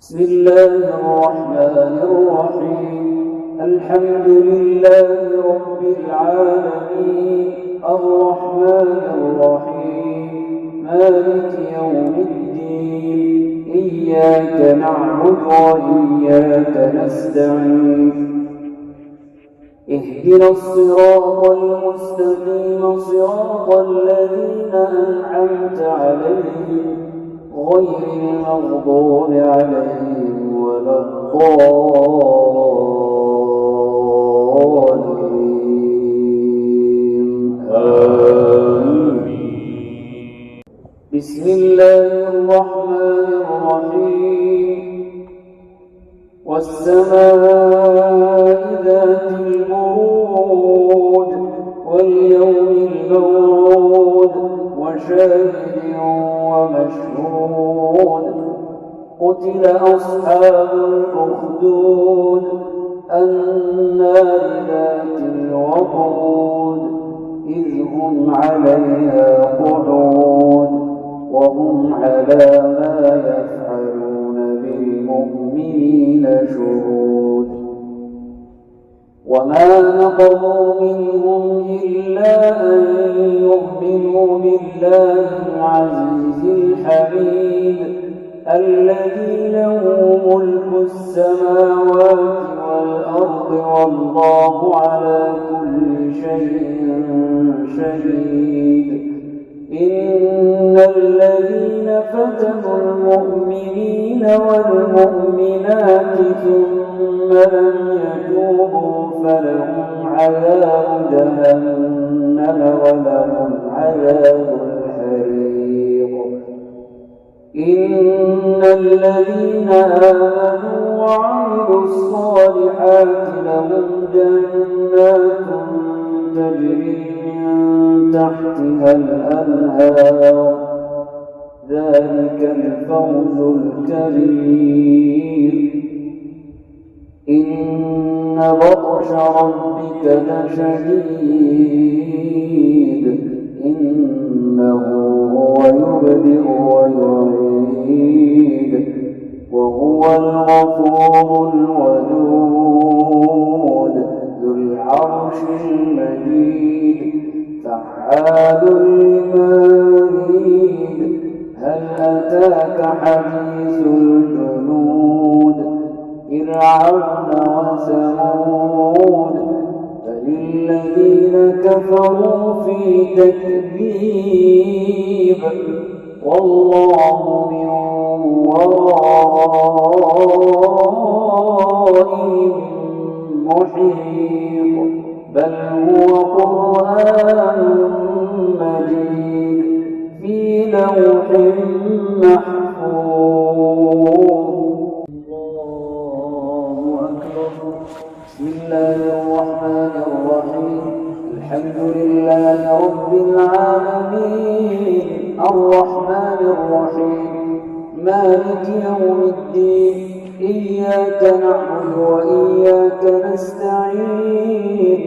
بسم الله الرحمن الرحيم. الحمد لله رب العالمين، الرحمن الرحيم، مالك يوم الدين، إياك نعبد وإياك نستعين. اهدنا الصراط المستقيم، صراط الذين أنعمت عليهم غير المغضوب عليهم ولا الضالين. آمين. بسم الله الرحمن الرحيم. والسماء ذات البروج واليوم الموعود وشاهد ومشهود. قتل أصحاب الأخدود النار ذات الوقود إذ هم عليها قعود وهم على ما يفعلون بالمؤمنين شهود. وما نقموا منهم إلا أن يؤمنوا بالله العزيز الحميد الذي له ملك السماوات والأرض والله على كل شيء شهيد. إن الذين فتنوا المؤمنين والمؤمنات ثم لم يتوبوا فلهم عذاب جهنم ولهم عذاب الحريق. إن الذين آمنوا وعملوا الصالحات لهم جنات تجري من تحتها الأنهار ذلك الفوز الكبير. إن بطش ربك لشديد إنه هو يبدئ ويعيد وهو الغفور الودود ذو العرش المجيد فعال لما يريد. هل أتاك حديث الجنود فرعون وثمود بل الذين كفروا في تكذيب والله من ورائهم محيط. بل هو قرآن مجيد في لوح محفوظ. الله أكبر. بسم الله الرحمن الرحيم. الحمد لله رب العالمين، الرحمن الرحيم، مالك يوم الدين، إياك نعبد وإياك نستعين.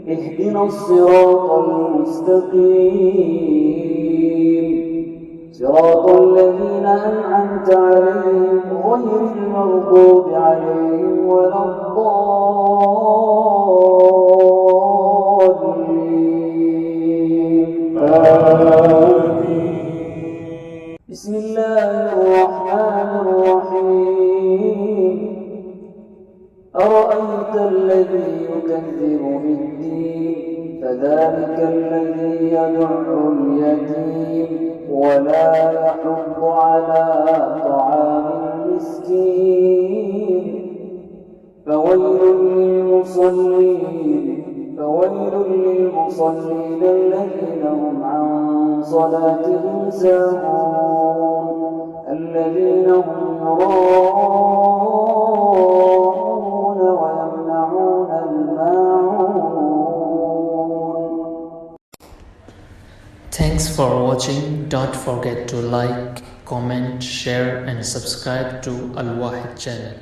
اهدنا الصراط المستقيم، صراط الذين أنعمت عليهم غير المغضوب عليهم ولا الضالين. بسم الله الرحمن الرحيم. أرأيت الذي يكذب بالدين فذلك الذي يدع اليتيم ولا يحض على طعام المسكين. فويل للمصلين الذين هم عن صلاتهم ساهون الذين هم يراءون ويمنعون الماعون. Thanks for watching. Don't forget to like, comment, share and subscribe to Al Wahid channel.